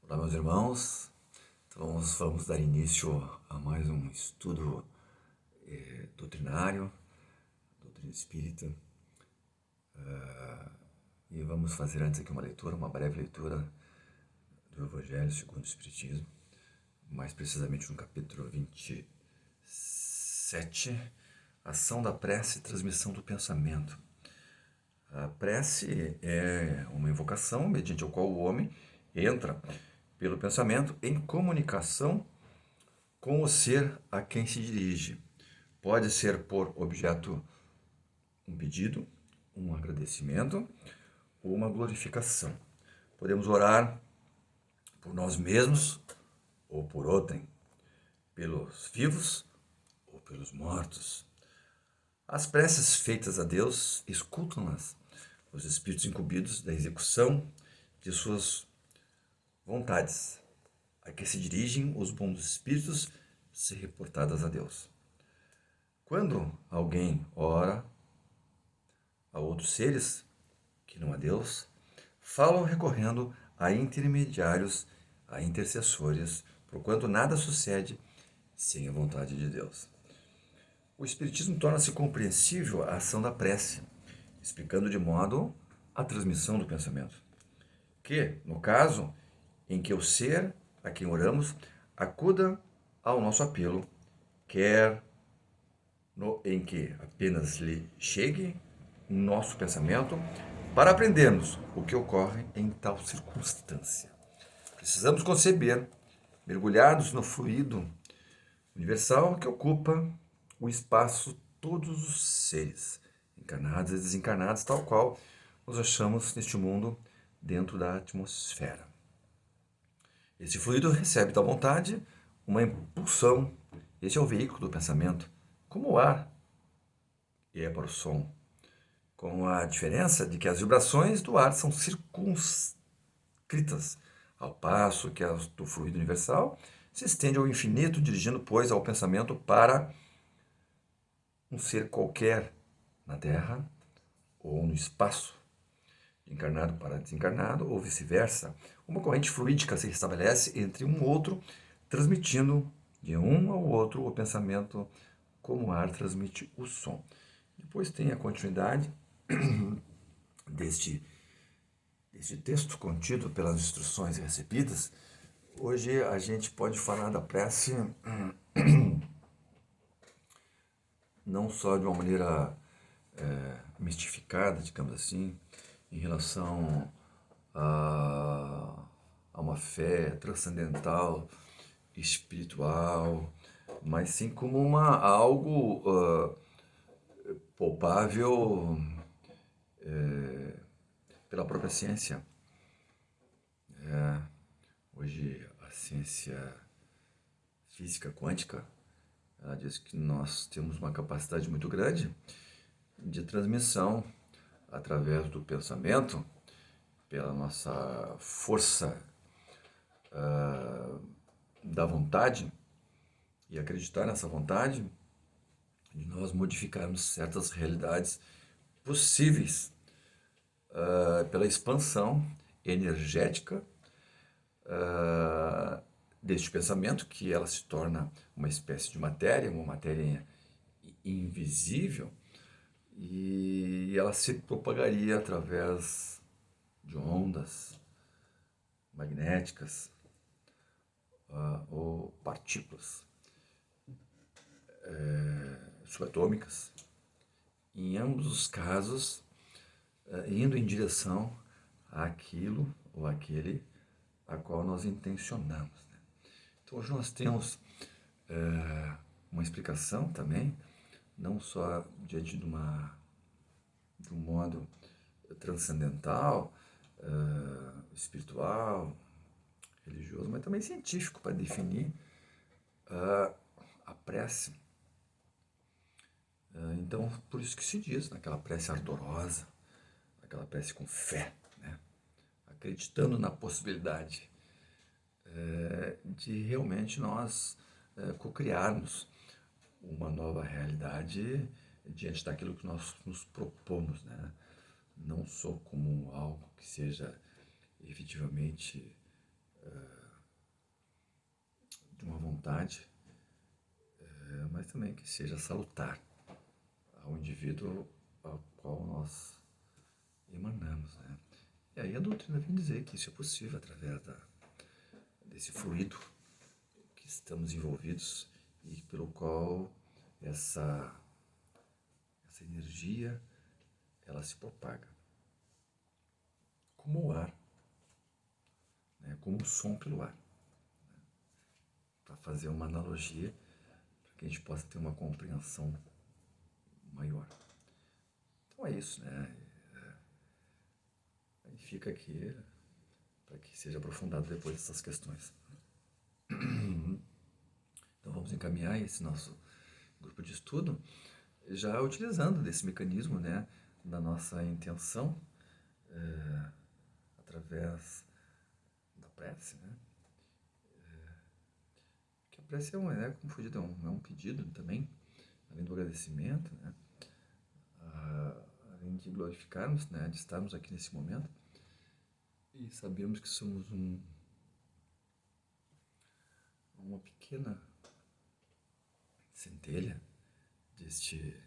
Olá, meus irmãos. Então, vamos dar início a mais um estudo doutrinário, doutrina espírita. E vamos fazer antes aqui uma breve leitura do Evangelho segundo o Espiritismo, mais precisamente no capítulo 27, ação da prece e transmissão do pensamento. A prece é uma invocação mediante a qual o homem entra pelo pensamento em comunicação com o ser a quem se dirige. Pode ser por objeto um pedido, um agradecimento ou uma glorificação. Podemos orar por nós mesmos ou por outrem, pelos vivos ou pelos mortos. As preces feitas a Deus, escutam-nas os espíritos incumbidos da execução de suas vontades, a que se dirigem os bons espíritos se reportadas a Deus. Quando alguém ora a outros seres, que não a Deus, falam recorrendo a intermediários, a intercessores, porquanto nada sucede sem a vontade de Deus. O Espiritismo torna-se compreensível a ação da prece, explicando de modo a transmissão do pensamento, que, no caso em que o ser a quem oramos acuda ao nosso apelo, quer em que apenas lhe chegue nosso pensamento para aprendermos o que ocorre em tal circunstância. Precisamos conceber, mergulhados no fluido universal que ocupa o espaço todos os seres, encarnados e desencarnados, tal qual nos achamos neste mundo dentro da atmosfera. Esse fluido recebe da vontade uma impulsão. Este é o veículo do pensamento, como o ar é para o som, com a diferença de que as vibrações do ar são circunscritas, ao passo que as do fluido universal se estende ao infinito, dirigindo, pois, ao pensamento para um ser qualquer na Terra ou no espaço, de encarnado para desencarnado, ou vice-versa. Uma corrente fluídica se estabelece entre um outro, transmitindo de um ao outro o pensamento, como o ar transmite o som. Depois tem a continuidade deste texto contido pelas instruções recebidas. Hoje a gente pode falar da prece não só de uma maneira mistificada, digamos assim, em relação a uma fé transcendental, espiritual, mas sim como algo palpável pela própria ciência. Hoje a ciência física quântica, ela diz que nós temos uma capacidade muito grande de transmissão através do pensamento, pela nossa força da vontade, e acreditar nessa vontade, de nós modificarmos certas realidades possíveis pela expansão energética deste pensamento, que ela se torna uma espécie de matéria, uma matéria invisível, e ela se propagaria através de ondas magnéticas ou partículas subatômicas, em ambos os casos indo em direção àquilo ou àquele a qual nós intencionamos. Então hoje nós temos uma explicação também, não só diante de um modo transcendental, espiritual, religioso, mas também científico, para definir a prece. Então, por isso que se diz, naquela prece ardorosa, aquela prece com fé, né? Acreditando na possibilidade de realmente nós cocriarmos uma nova realidade diante daquilo que nós nos propomos, né? Não só como algo que seja efetivamente vontade, mas também que seja salutar ao indivíduo ao qual nós emanamos, né? E aí a doutrina vem dizer que isso é possível através desse fluido que estamos envolvidos e pelo qual essa energia ela se propaga como o ar, né? Como o som pelo ar, para fazer uma analogia para que a gente possa ter uma compreensão maior. Então é isso, né? Aí fica aqui para que seja aprofundado depois essas questões. Então vamos encaminhar esse nosso grupo de estudo já utilizando desse mecanismo, né, da nossa intenção através da prece, né? Que a prece como foi dito, é um pedido também, além do agradecimento, né? Além de glorificarmos, né, de estarmos aqui nesse momento e sabermos que somos uma pequena centelha deste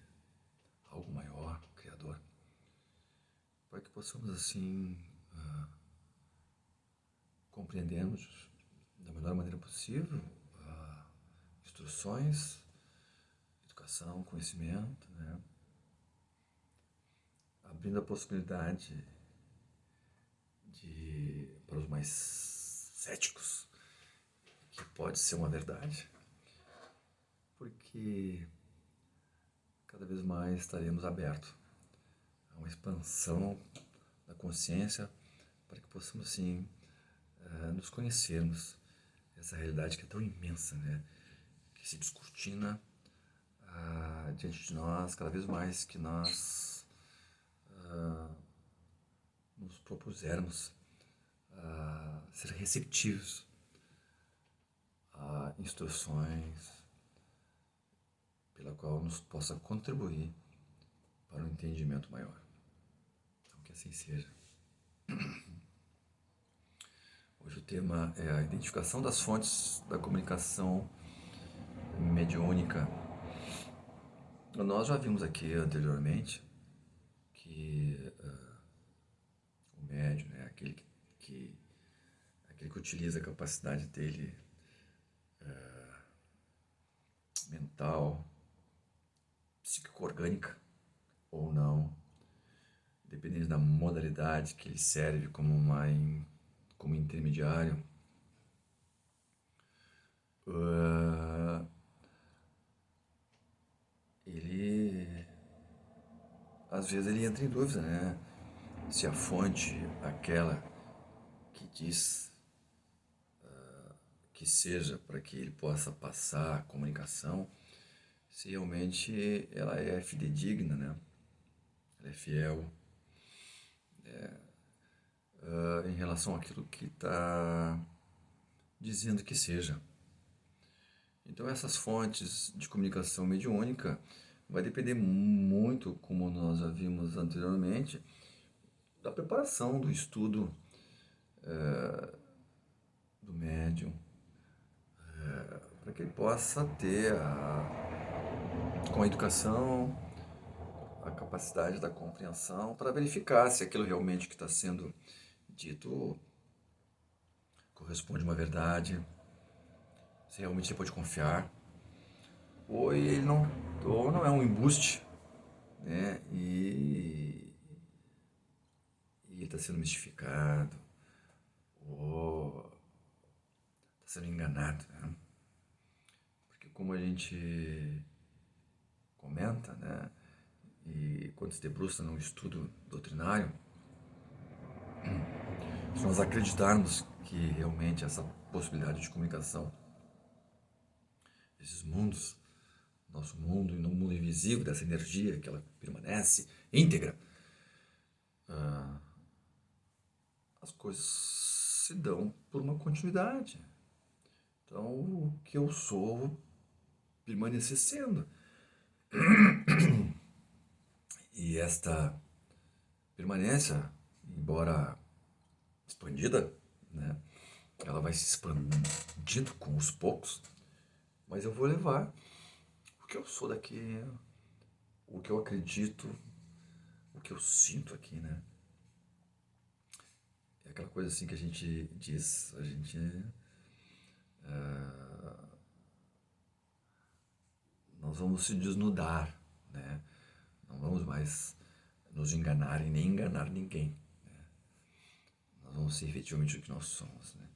algo maior, Criador, para que possamos assim compreendermos da melhor maneira possível instruções, educação, conhecimento, né? Abrindo a possibilidade para os mais céticos, que pode ser uma verdade, porque cada vez mais estaremos abertos a uma expansão da consciência para que possamos, sim, nos conhecermos. Essa realidade que é tão imensa, né? Que se descortina diante de nós, cada vez mais que nós nos propusermos a ser receptivos a instruções pela qual nos possa contribuir para um entendimento maior. Então, que assim seja. Hoje o tema é a identificação das fontes da comunicação mediúnica. Nós já vimos aqui anteriormente que o médium, né, aquele que utiliza a capacidade dele mental, psíquico-orgânica ou não, dependendo da modalidade que ele serve como intermediário, ele às vezes ele entra em dúvida, né? Se a fonte, aquela que diz que seja para que ele possa passar a comunicação, se realmente ela é fidedigna, né? Ela é fiel em relação àquilo que está dizendo que seja. Então essas fontes de comunicação mediúnica vai depender muito, como nós já vimos anteriormente, da preparação do estudo do médium, para que ele possa ter com a educação a capacidade da compreensão para verificar se aquilo realmente que está sendo dito corresponde a uma verdade, se realmente você pode confiar, ou não é um embuste, né? E ele está sendo mistificado, ou está sendo enganado, né? Porque como a gente comenta, né? E quando se debruça num estudo doutrinário, se nós acreditarmos que realmente essa possibilidade de comunicação, esses mundos, nosso mundo e no mundo invisível, dessa energia que ela permanece íntegra, as coisas se dão por uma continuidade. Então, o que eu sou permanecer sendo. E esta permanência, embora expandida, né, ela vai se expandindo com os poucos, mas eu vou levar o que eu sou daqui, o que eu acredito, o que eu sinto aqui, né? É aquela coisa assim que a gente diz, a gente nós vamos se desnudar, né? Não vamos mais nos enganar e nem enganar ninguém. Nós vamos ser efetivamente o que nós somos, né?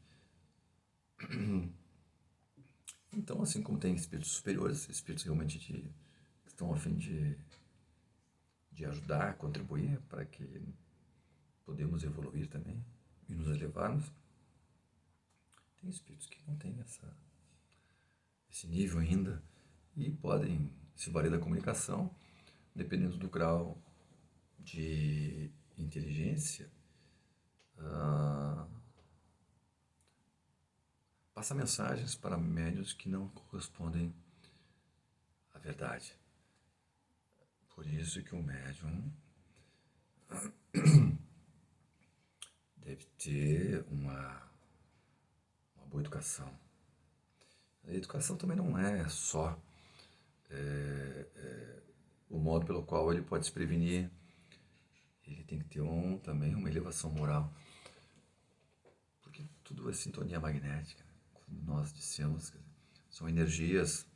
Então, assim como tem espíritos superiores, espíritos realmente que estão a fim de ajudar, contribuir para que podemos evoluir também e nos elevarmos, tem espíritos que não têm esse nível ainda e podem se valer da comunicação, dependendo do grau de inteligência, passa mensagens para médiuns que não correspondem à verdade. Por isso que o médium deve ter uma boa educação. A educação também não é só o modo pelo qual ele pode se prevenir. Ele tem que ter também uma elevação moral. Porque tudo é sintonia magnética. Como nós dissemos, são energias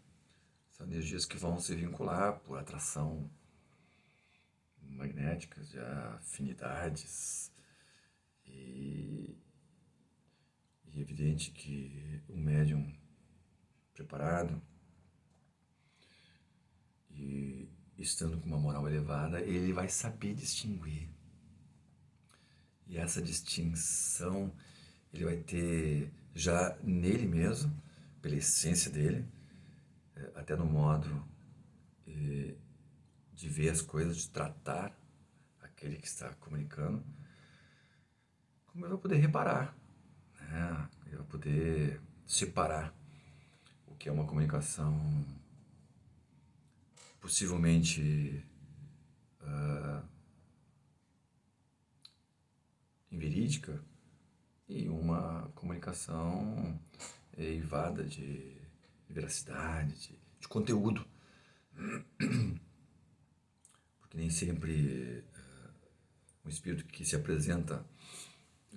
que vão se vincular por atração magnética, de afinidades. E é evidente que o médium preparado e estando com uma moral elevada, ele vai saber distinguir. E essa distinção ele vai ter já nele mesmo, pela essência dele, até no modo de ver as coisas, de tratar aquele que está comunicando, como ele vai poder reparar, né? Ele vai poder separar o que é uma comunicação possivelmente inverídica e uma comunicação eivada de veracidade, de conteúdo. Porque nem sempre um espírito que se apresenta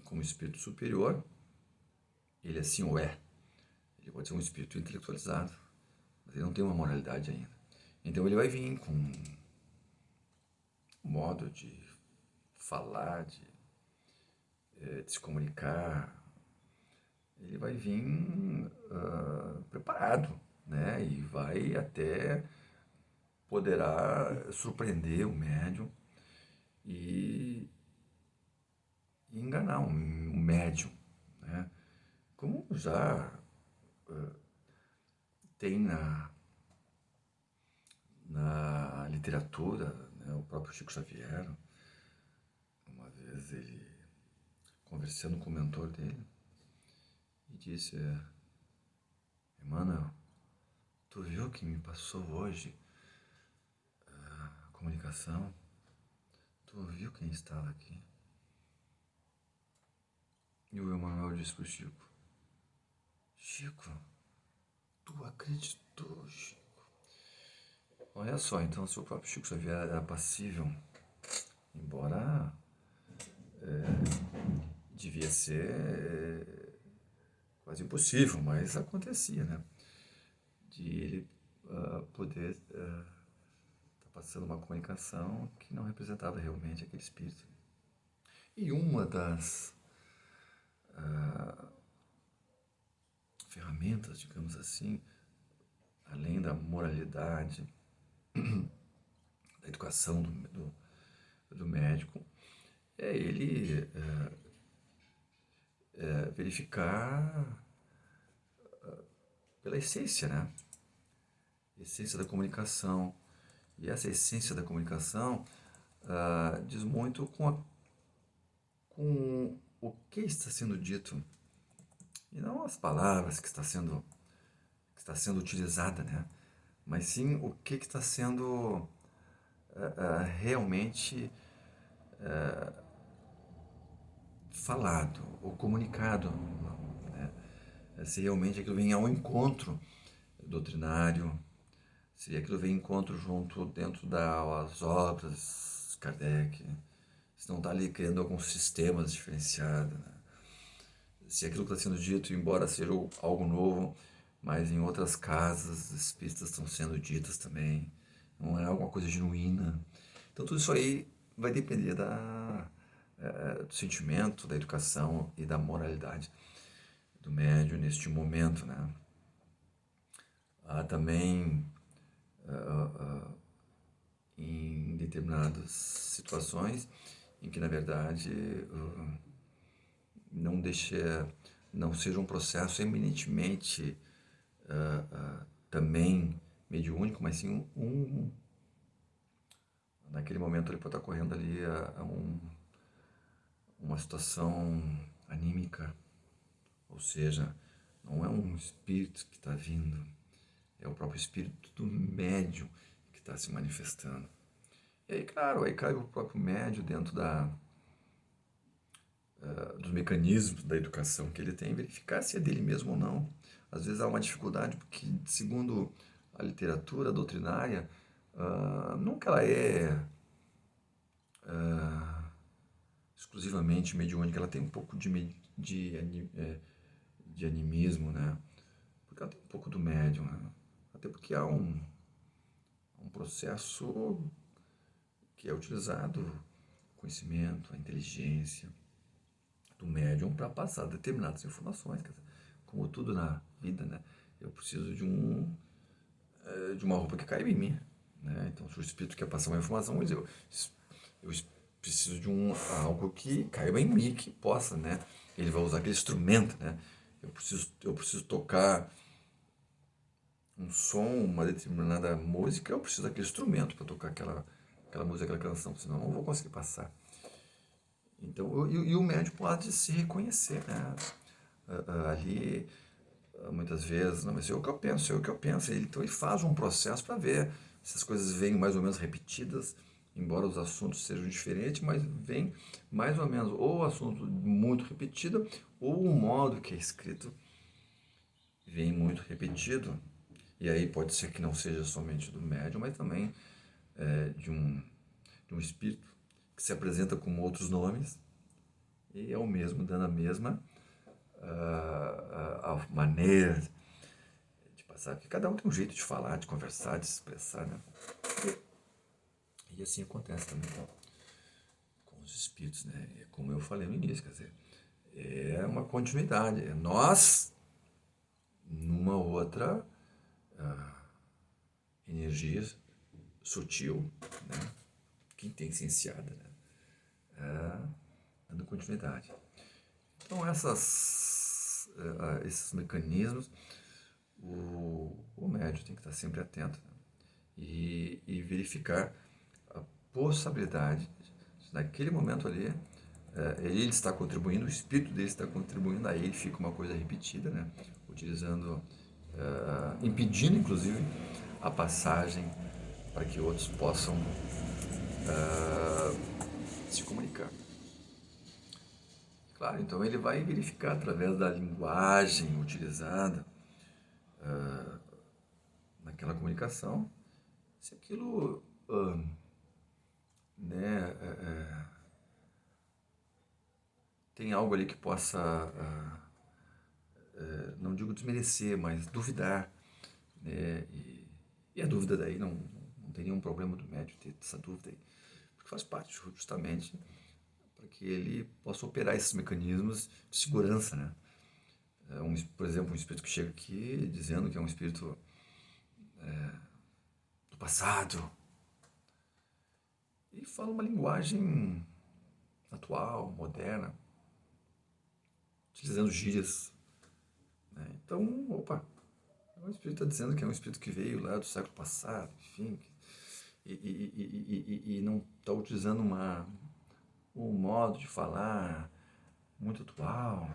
como espírito superior, ele assim o é. Ele pode ser um espírito intelectualizado, mas ele não tem uma moralidade ainda. Então ele vai vir com um modo de falar, de se comunicar. Ele vai vir preparado, né? E vai até poderá surpreender o médium e enganar um médium, né? Como já tem na literatura, né? O próprio Chico Xavier, uma vez ele conversando com o mentor dele e disse: Emmanuel, tu viu o que me passou hoje? A comunicação? Tu viu quem estava aqui? E o Emmanuel disse para o Chico: Chico, tu acreditou, Chico? Olha só, então se o próprio Chico Xavier era passível, embora devia ser quase impossível, mas acontecia, né? De ele poder estar passando uma comunicação que não representava realmente aquele espírito. E uma das ferramentas, digamos assim, além da moralidade, da educação do médico, é ele verificar pela essência, né? Essência da comunicação. E essa essência da comunicação diz muito com o que está sendo dito e não as palavras que está sendo utilizada, né? Mas sim o que está sendo realmente falado ou comunicado, né? Se realmente aquilo vem ao encontro doutrinário, se aquilo vem em encontro junto dentro das obras de Kardec, se não está ali criando alguns sistemas diferenciados, né? Se aquilo que está sendo dito, embora seja algo novo, mas em outras casas espíritas estão sendo ditas também, não é alguma coisa genuína. Então tudo isso aí vai depender do sentimento, da educação e da moralidade do médium neste momento, né? Há também, em determinadas situações, em que, na verdade, não deixa, não seja um processo eminentemente também mediúnico, mas sim naquele momento ele pode estar correndo ali uma situação anímica, ou seja, não é um espírito que está vindo, é o próprio espírito do médium que está se manifestando. E aí, claro, aí cai o próprio médium dentro dos mecanismos da educação que ele tem, verificar se é dele mesmo ou não. Às vezes há uma dificuldade, porque, segundo a literatura doutrinária, nunca ela é exclusivamente mediúnica, ela tem um pouco de animismo, né? Porque ela tem um pouco do médium, né? Até porque há um processo que é utilizado, o conhecimento, a inteligência do médium para passar determinadas informações. Quer dizer, como tudo na vida, né? Eu preciso de uma roupa que caiba em mim, né? Então, se o espírito quer passar uma informação, eu preciso de algo que caiba em mim, que possa, né? Ele vai usar aquele instrumento, né? Eu preciso tocar um som, uma determinada música, eu preciso daquele instrumento para tocar aquela música, aquela canção, senão eu não vou conseguir passar. Então, e o médium pode se reconhecer, né? Ali, muitas vezes, não, mas é o que eu penso, é o que eu penso. Então ele faz um processo para ver se as coisas vêm mais ou menos repetidas, embora os assuntos sejam diferentes, mas vem mais ou menos ou o assunto muito repetido, ou o modo que é escrito vem muito repetido. E aí pode ser que não seja somente do médium, mas também de um espírito que se apresenta com outros nomes e é o mesmo, dando a mesma a maneira de passar, porque cada um tem um jeito de falar, de conversar, de se expressar, né? E assim acontece também com os espíritos, né? É como eu falei no início, quer dizer, é uma continuidade, é nós numa outra energia sutil, né? Que intenciada, né? Dando continuidade. Então esses mecanismos o médium tem que estar sempre atento, né? E verificar a possibilidade de, naquele momento ali, ele está contribuindo, o espírito dele está contribuindo, aí fica uma coisa repetida, né? Utilizando, impedindo inclusive a passagem para que outros possam se comunicar. Claro, então ele vai verificar através da linguagem utilizada naquela comunicação se aquilo né, tem algo ali que possa, não digo desmerecer, mas duvidar, né? E a dúvida daí não tem nenhum problema do médium ter essa dúvida aí, porque faz parte justamente para que ele possa operar esses mecanismos de segurança, né? Por exemplo, um espírito que chega aqui dizendo que é um espírito do passado e fala uma linguagem atual, moderna, utilizando gírias, né? Então, opa, o espírito está dizendo que é um espírito que veio lá do século passado, enfim, e não está utilizando um modo de falar muito atual.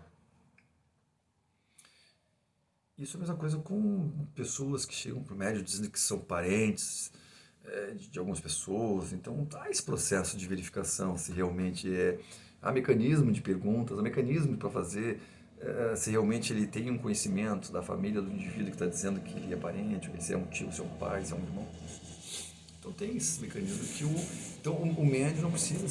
Isso é a mesma coisa com pessoas que chegam para o médium dizendo que são parentes de algumas pessoas. Então, há esse processo de verificação se realmente há mecanismo de perguntas, há mecanismo para fazer se realmente ele tem um conhecimento da família do indivíduo que está dizendo que ele é parente, que ele é um tio, se é um pai, se é um irmão. Então tem esses mecanismos que o médium não precisa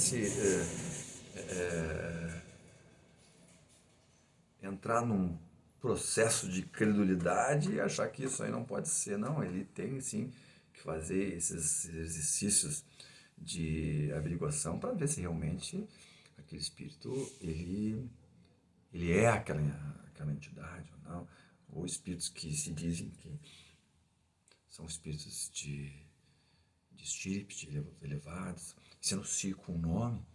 entrar num processo de credulidade e achar que isso aí não pode ser. Não, ele tem sim que fazer esses exercícios de averiguação para ver se realmente aquele espírito ele é aquela entidade ou não. Ou espíritos que se dizem que são espíritos de estirpes elevados, se anuncia com um nome.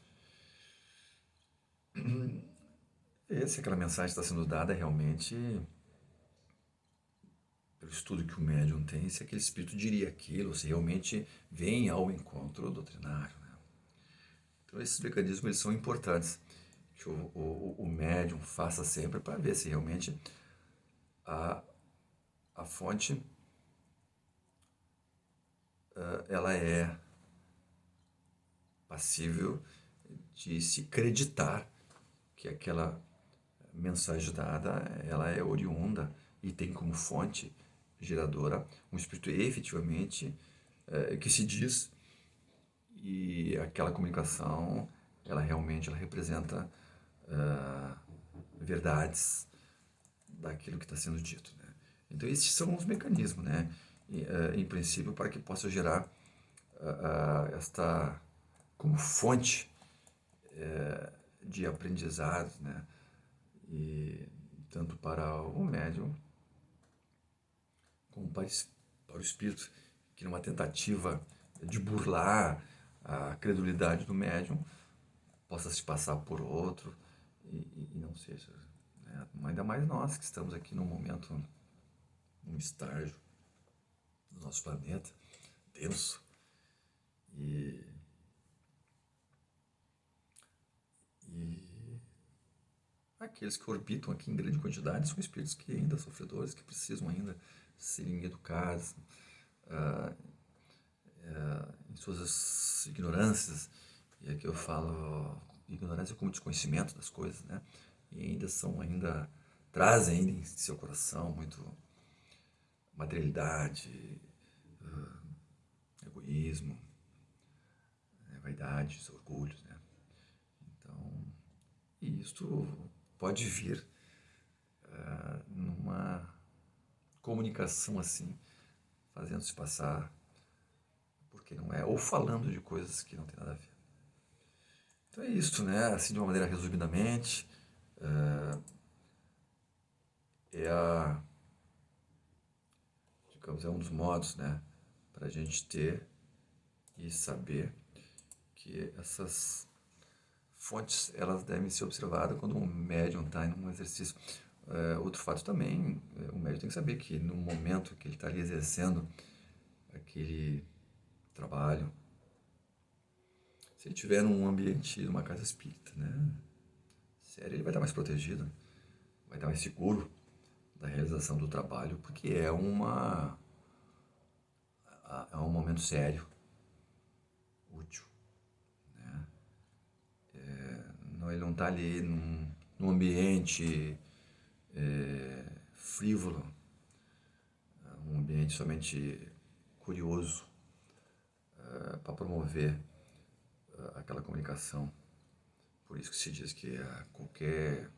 Se aquela mensagem está sendo dada realmente pelo estudo que o médium tem, se aquele espírito diria aquilo, se realmente vem ao encontro doutrinário. Né? Então esses mecanismos eles são importantes que o médium faça sempre para ver se realmente a, a fonte ela é passível de se acreditar que aquela mensagem dada ela é oriunda e tem como fonte geradora um espírito efetivamente que se diz, e aquela comunicação ela realmente ela representa verdades daquilo que está sendo dito, né? Então esses são os mecanismos, né? Em princípio para que possa gerar esta como fonte de aprendizado, né? E tanto para o médium como para o espírito, que numa tentativa de burlar a credulidade do médium possa se passar por outro e não seja. Né? Ainda mais nós que estamos aqui num momento, num estágio do nosso planeta denso e, e aqueles que orbitam aqui em grande quantidade são espíritos que ainda sofredores, que precisam ainda serem educados em suas ignorâncias. E aqui eu falo ignorância como desconhecimento das coisas, né? E ainda trazem ainda em seu coração muito materialidade, egoísmo, né? Vaidades, orgulhos, né? Então, e isto pode vir numa comunicação assim, fazendo-se passar porque não é, ou falando de coisas que não tem nada a ver. Então é isso, né? Assim, de uma maneira resumidamente, é digamos, é um dos modos, né, para a gente ter e saber que essas fontes elas devem ser observadas quando um médium está em um exercício. Outro fato também, o médium tem que saber que no momento que ele está ali exercendo aquele trabalho, se ele estiver num ambiente de uma casa espírita, né, sério, ele vai estar mais protegido, vai estar mais seguro da realização do trabalho, porque é um momento sério, útil. Não, ele não está ali num ambiente frívolo, um ambiente somente curioso para promover aquela comunicação. Por isso que se diz que a qualquer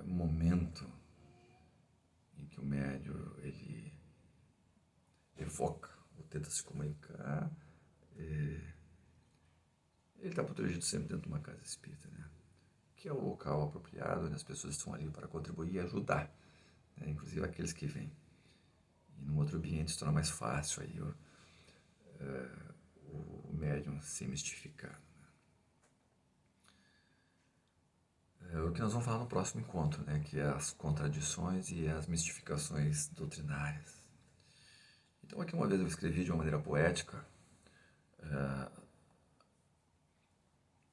momento em que o médium ele evoca ou tenta se comunicar, ele está protegido sempre dentro de uma casa espírita, né? Que é o local apropriado onde as pessoas estão ali para contribuir e ajudar, né? Inclusive aqueles que vêm. E num outro ambiente se torna mais fácil aí o médium se mistificar. É o que nós vamos falar no próximo encontro, né? Que é as contradições e as mistificações doutrinárias. Então aqui uma vez eu escrevi de uma maneira poética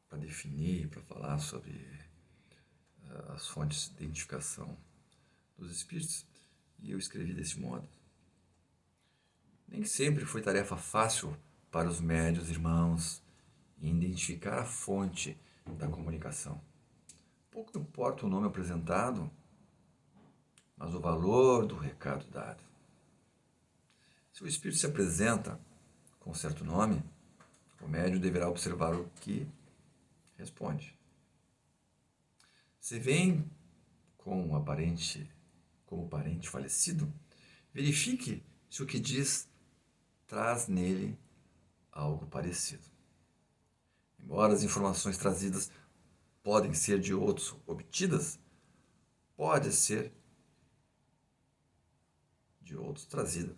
para definir, para falar sobre as fontes de identificação dos espíritos, e eu escrevi desse modo. Nem sempre foi tarefa fácil para os médios irmãos em identificar a fonte da comunicação. Pouco importa o nome apresentado, mas o valor do recado dado. Se o espírito se apresenta com certo nome, o médium deverá observar o que responde. Se vem como parente falecido, verifique se o que diz traz nele algo parecido. Embora as informações trazidas podem ser de outros obtidas, pode ser de outros trazidas.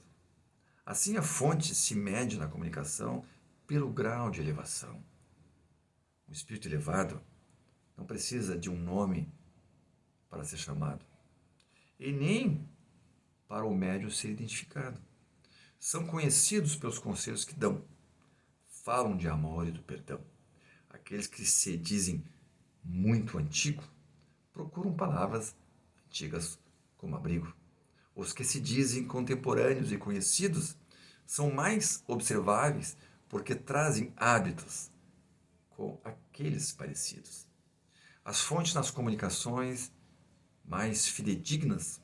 Assim, a fonte se mede na comunicação pelo grau de elevação. O espírito elevado não precisa de um nome para ser chamado, e nem para o médium ser identificado. São conhecidos pelos conselhos que dão. Falam de amor e do perdão. Aqueles que se dizem muito antigo procuram palavras antigas como abrigo. Os que se dizem contemporâneos e conhecidos são mais observáveis porque trazem hábitos com aqueles parecidos. As fontes nas comunicações mais fidedignas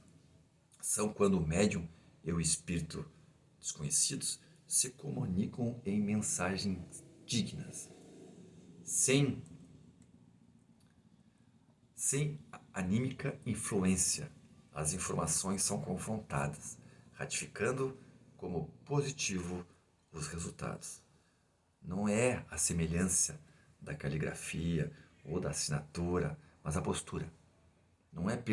são quando o médium e o espírito desconhecidos se comunicam em mensagens dignas, sem anímica influência. As informações são confrontadas, ratificando como positivo os resultados. Não é a semelhança da caligrafia ou da assinatura, mas a postura. Não é pelo